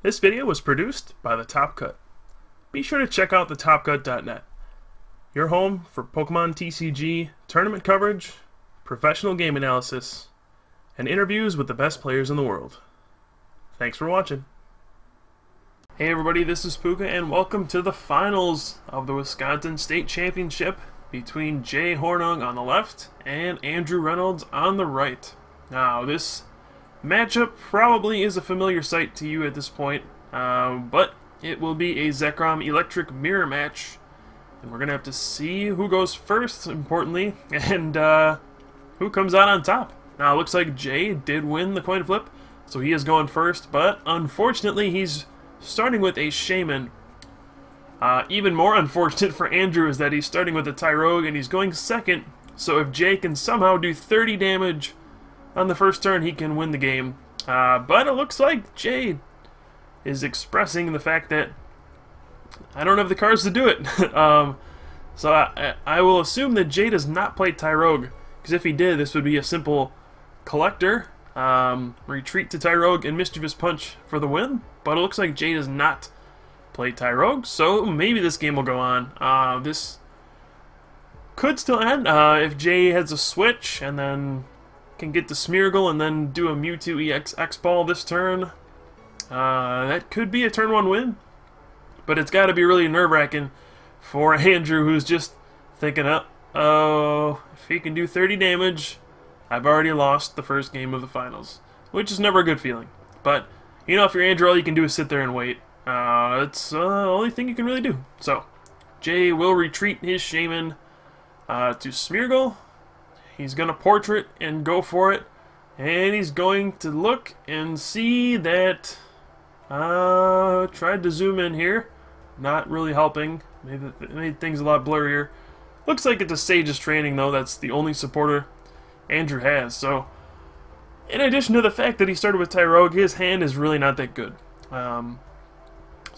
This video was produced by The Top Cut. Be sure to check out thetopcut.net, your home for Pokemon TCG, tournament coverage, professional game analysis, and interviews with the best players in the world. Thanks for watching. Hey everybody, this is Puka, and welcome to the finals of the Wisconsin State Championship between Jay Hornung on the left and Andrew Reynolds on the right. Now, this matchup probably is a familiar sight to you at this point, but it will be a Zekrom Electric Mirror match, and we're going to have to see who goes first, importantly, and who comes out on top. Now, it looks like Jay did win the coin flip, so he is going first, but unfortunately he's starting with a Shaman. Even more unfortunate for Andrew is that he's starting with a Tyrogue and he's going second, so if Jay can somehow do 30 damage on the first turn, he can win the game. But it looks like Jay is expressing the fact that I don't have the cards to do it. So I will assume that Jay does not play Tyrogue, because if he did, this would be a simple Collector, Retreat to Tyrogue, and Mischievous Punch for the win. But it looks like Jay does not play Tyrogue, so maybe this game will go on. This could still end if Jay has a switch and then can get to Smeargle and then do a Mewtwo EX X-Ball this turn. That could be a turn 1 win, but it's got to be really nerve-wracking for Andrew, who's just thinking, oh, if he can do 30 damage, I've already lost the first game of the finals, which is never a good feeling. But, you know, if you're Andrew, all you can do is sit there and wait. It's the only thing you can really do. So, Jay will retreat his Shaman to Smeargle. He's going to Portrait and go for it. And he's going to look and see that... tried to zoom in here. Not really helping. Made things a lot blurrier. Looks like it's a Sage's Training, though. That's the only supporter Andrew has. So, in addition to the fact that he started with Tyrogue, his hand is really not that good. So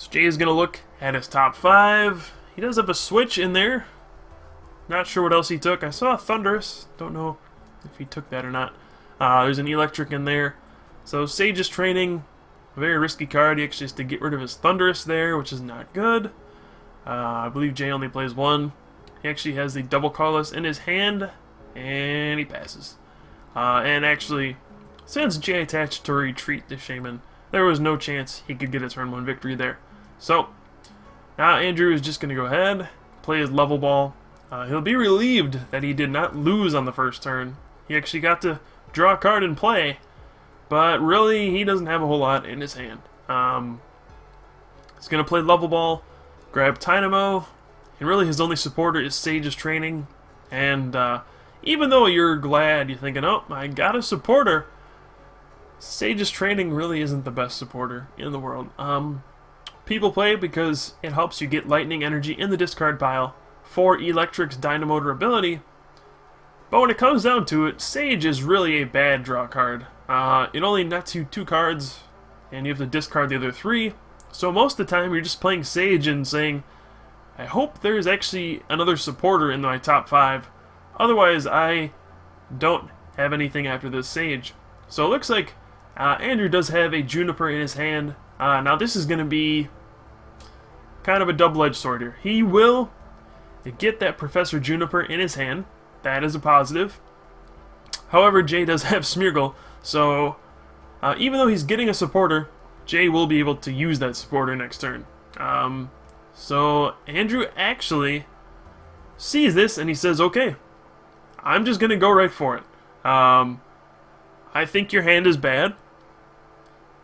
Jay is going to look at his top 5. He does have a switch in there. Not sure what else he took. I saw a Thundurus. Don't know if he took that or not. There's an Electric in there. So Sage's Training, a very risky card. He actually has to get rid of his Thundurus there, which is not good. I believe Jay only plays 1. He actually has the Double Colorless in his hand, and he passes. And actually, since Jay attached to Retreat the Shaman, there was no chance he could get a turn 1 victory there. So, now Andrew is just going to go ahead, play his Level Ball. He'll be relieved that he did not lose on the first turn. He actually got to draw a card and play, but really he doesn't have a whole lot in his hand. He's going to play Level Ball, grab Tynamo, and really his only supporter is Sage's Training. And even though you're glad, you're thinking, oh, I got a supporter, Sage's Training really isn't the best supporter in the world. People play it because it helps you get Lightning Energy in the discard pile for Electric's Dynamotor ability, but when it comes down to it, Sage is really a bad draw card. It only nets you 2 cards, and you have to discard the other 3, so most of the time you're just playing Sage and saying, I hope there's actually another supporter in my top 5, otherwise I don't have anything after this Sage. So it looks like Andrew does have a Juniper in his hand. Now this is going to be kind of a double-edged sword here. He will get that Professor Juniper in his hand. That is a positive. However, Jay does have Smeargle, so even though he's getting a supporter, Jay will be able to use that supporter next turn. So Andrew actually sees this and he says, okay, I'm just going to go right for it. I think your hand is bad,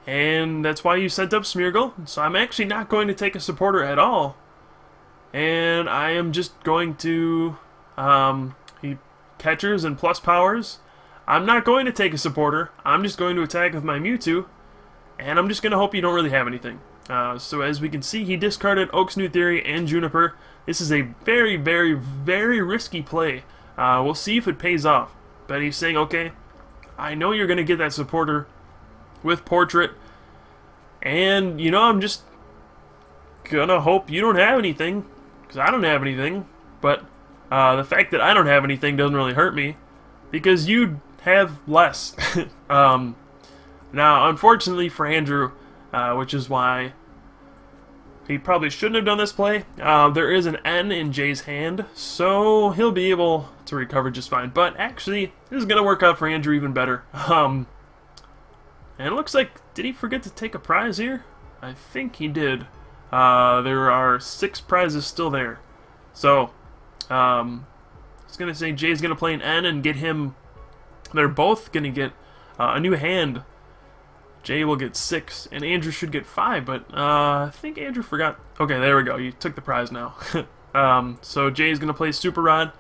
and that's why you sent up Smeargle, so I'm actually not going to take a supporter at all. And I am just going to he catchers and plus powers. I'm not going to take a supporter. I'm just going to attack with my Mewtwo, and I'm just going to hope you don't really have anything. So as we can see, he discarded Oak's New Theory and Juniper. This is a very, very, very risky play. We'll see if it pays off. But he's saying, okay, I know you're going to get that supporter with Portrait, and, you know, I'm just gonna hope you don't have anything, because I don't have anything. But the fact that I don't have anything doesn't really hurt me, because you have less. Now, unfortunately for Andrew, which is why he probably shouldn't have done this play. There is an N in Jay's hand, so he'll be able to recover just fine. But actually, this is going to work out for Andrew even better. And it looks like, did he forget to take a prize here? I think he did. There are 6 prizes still there. So, I was going to say Jay's going to play an N and get him... They're both going to get a new hand. Jay will get 6, and Andrew should get 5, but I think Andrew forgot. Okay, there we go. You took the prize now. So Jay's going to play Super Rod.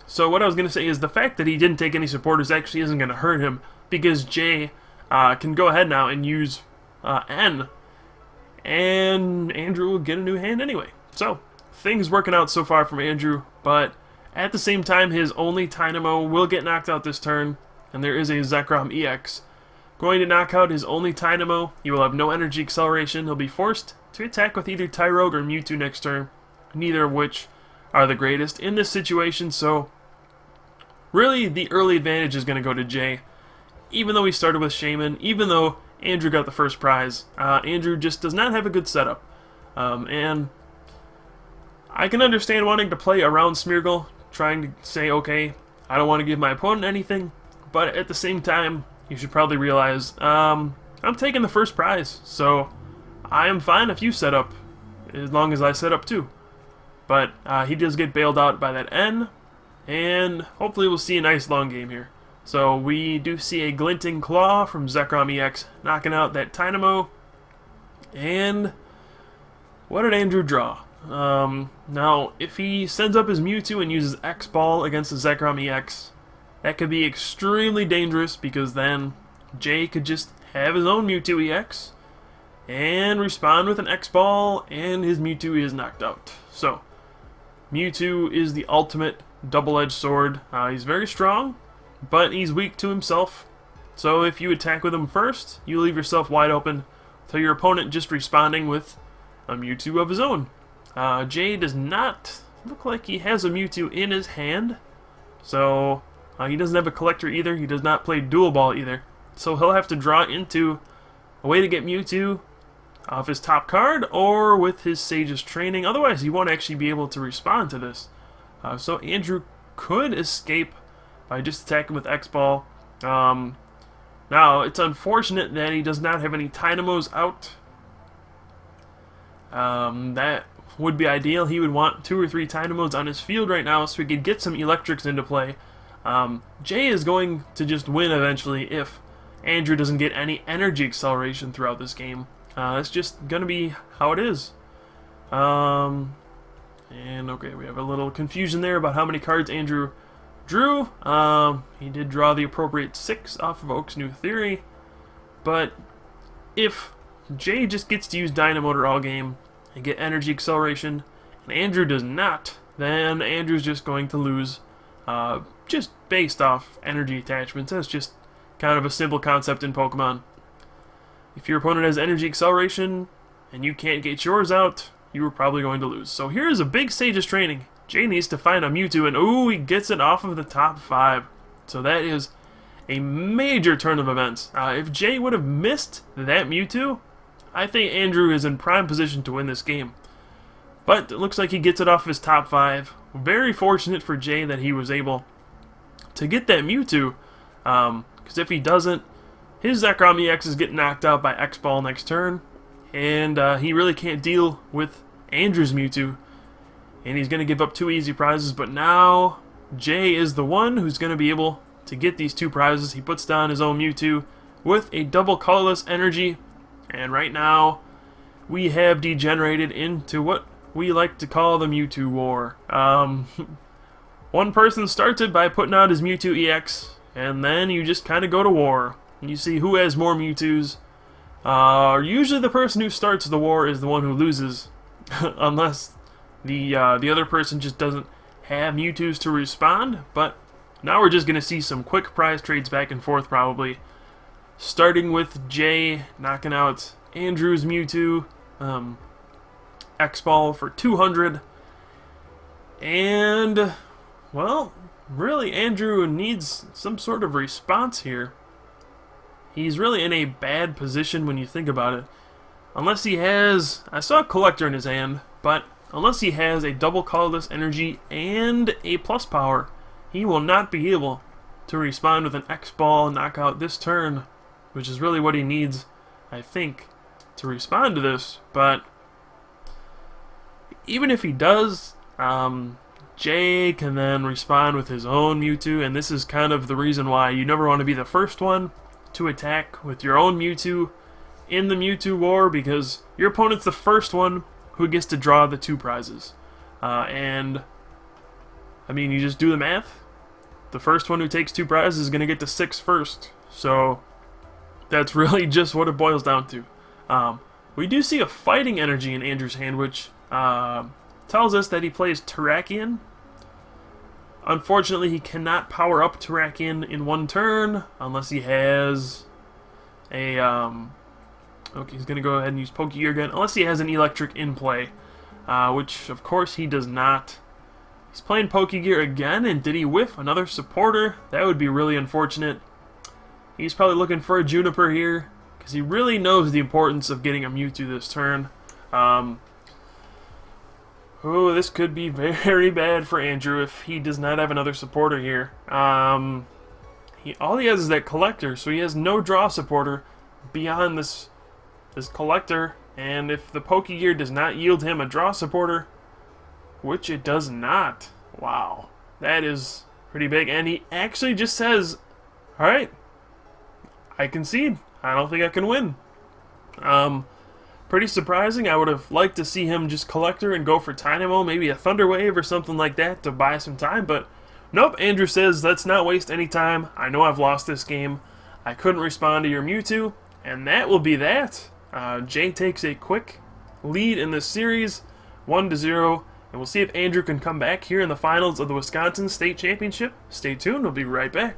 So what I was going to say is the fact that he didn't take any supporters actually isn't going to hurt him, because Jay can go ahead now and use N, and Andrew will get a new hand anyway. So things working out so far from Andrew, but at the same time, his only Dynamo will get knocked out this turn, and there is a Zekrom EX. Going to knock out his only Dynamo. He will have no energy acceleration. He'll be forced to attack with either Tyrogue or Mewtwo next turn, neither of which are the greatest in this situation, so really the early advantage is going to go to Jay. Even though he started with Shaman, even though Andrew got the first prize, Andrew just does not have a good setup. And I can understand wanting to play around Smeargle, trying to say, okay, I don't want to give my opponent anything, but at the same time, you should probably realize, I'm taking the first prize, so I am fine if you set up, as long as I set up too. But he does get bailed out by that N, and hopefully we'll see a nice long game here. So we do see a Glinting Claw from Zekrom EX, knocking out that Dynamo. And what did Andrew draw? Now, if he sends up his Mewtwo and uses X-Ball against the Zekrom EX, that could be extremely dangerous, because then Jay could just have his own Mewtwo EX and respond with an X-Ball, and his Mewtwo is knocked out. So, Mewtwo is the ultimate double-edged sword. He's very strong, but he's weak to himself. So if you attack with him first, you leave yourself wide open to your opponent just responding with a Mewtwo of his own. Jay does not look like he has a Mewtwo in his hand, so he doesn't have a collector either. He does not play Dual Ball either, so he'll have to draw into a way to get Mewtwo off his top card or with his Sage's Training. Otherwise, he won't actually be able to respond to this. So Andrew could escape by just attacking with X-Ball. Now, it's unfortunate that he does not have any Dynamos out. That would be ideal. He would want 2 or 3 Dynamos on his field right now so he could get some Electrics into play. Jay is going to just win eventually if Andrew doesn't get any energy acceleration throughout this game. That's just going to be how it is. And okay, we have a little confusion there about how many cards Andrew drew. He did draw the appropriate 6 off of Oak's New Theory. But if Jay just gets to use Dynamotor all game and get energy acceleration, and Andrew does not, then Andrew's just going to lose, just based off energy attachments. That's just kind of a simple concept in Pokemon. If your opponent has energy acceleration and you can't get yours out, you are probably going to lose. So here's a big Sage's Training. Jay needs to find a Mewtwo, and ooh, he gets it off of the top 5. So that is a major turn of events. If Jay would have missed that Mewtwo, I think Andrew is in prime position to win this game. But it looks like he gets it off his top 5. Very fortunate for Jay that he was able to get that Mewtwo. Because if he doesn't, his Zekrom EX is getting knocked out by X-Ball next turn. And he really can't deal with Andrew's Mewtwo. And he's going to give up 2 easy prizes. But now Jay is the one who's going to be able to get these 2 prizes. He puts down his own Mewtwo with a double colorless energy. And right now, we have degenerated into what we like to call the Mewtwo War. One person starts it by putting out his Mewtwo EX, and then you just kind of go to war. And you see who has more Mewtwo's. Usually the person who starts the war is the one who loses, unless the other person just doesn't have Mewtwo's to respond. But now we're just going to see some quick prize trades back and forth probably. Starting with Jay knocking out Andrew's Mewtwo, X-Ball for 200. And, well, really Andrew needs some sort of response here. he's really in a bad position when you think about it. Unless he has... I saw a collector in his hand, but unless he has a double colorless energy and a plus power, he will not be able to respond with an X-Ball knockout this turn, which is really what he needs, I think, to respond to this. But even if he does, Jay can then respond with his own Mewtwo, and this is kind of the reason why you never want to be the first one to attack with your own Mewtwo in the Mewtwo War, because your opponent's the first one who gets to draw the 2 prizes. And, I mean, you just do the math. The first one who takes 2 prizes is going to get to 6 first. So, that's really just what it boils down to. We do see a fighting energy in Andrew's hand, which tells us that he plays Terrakion. Unfortunately, he cannot power up Terrakion in 1 turn unless he has a... okay, he's going to go ahead and use Pokegear again, unless he has an Electric in play, which, of course, he does not. He's playing Pokegear again, and did he whiff another supporter? That would be really unfortunate. He's probably looking for a Juniper here, because he really knows the importance of getting a Mewtwo this turn. Oh, this could be very bad for Andrew if he does not have another supporter here. All he has is that collector, so he has no draw supporter beyond this collector. And if the Pokegear does not yield him a draw supporter, which it does not, wow, that is pretty big. And he actually just says, "All right, I concede. I don't think I can win." Pretty surprising. I would have liked to see him just collector and go for Dynamo, maybe a Thunder Wave or something like that to buy some time, but nope, Andrew says, let's not waste any time. I know I've lost this game. I couldn't respond to your Mewtwo, and that will be that. Jay takes a quick lead in this series, 1-0, and we'll see if Andrew can come back here in the finals of the Wisconsin State Championship. Stay tuned, we'll be right back.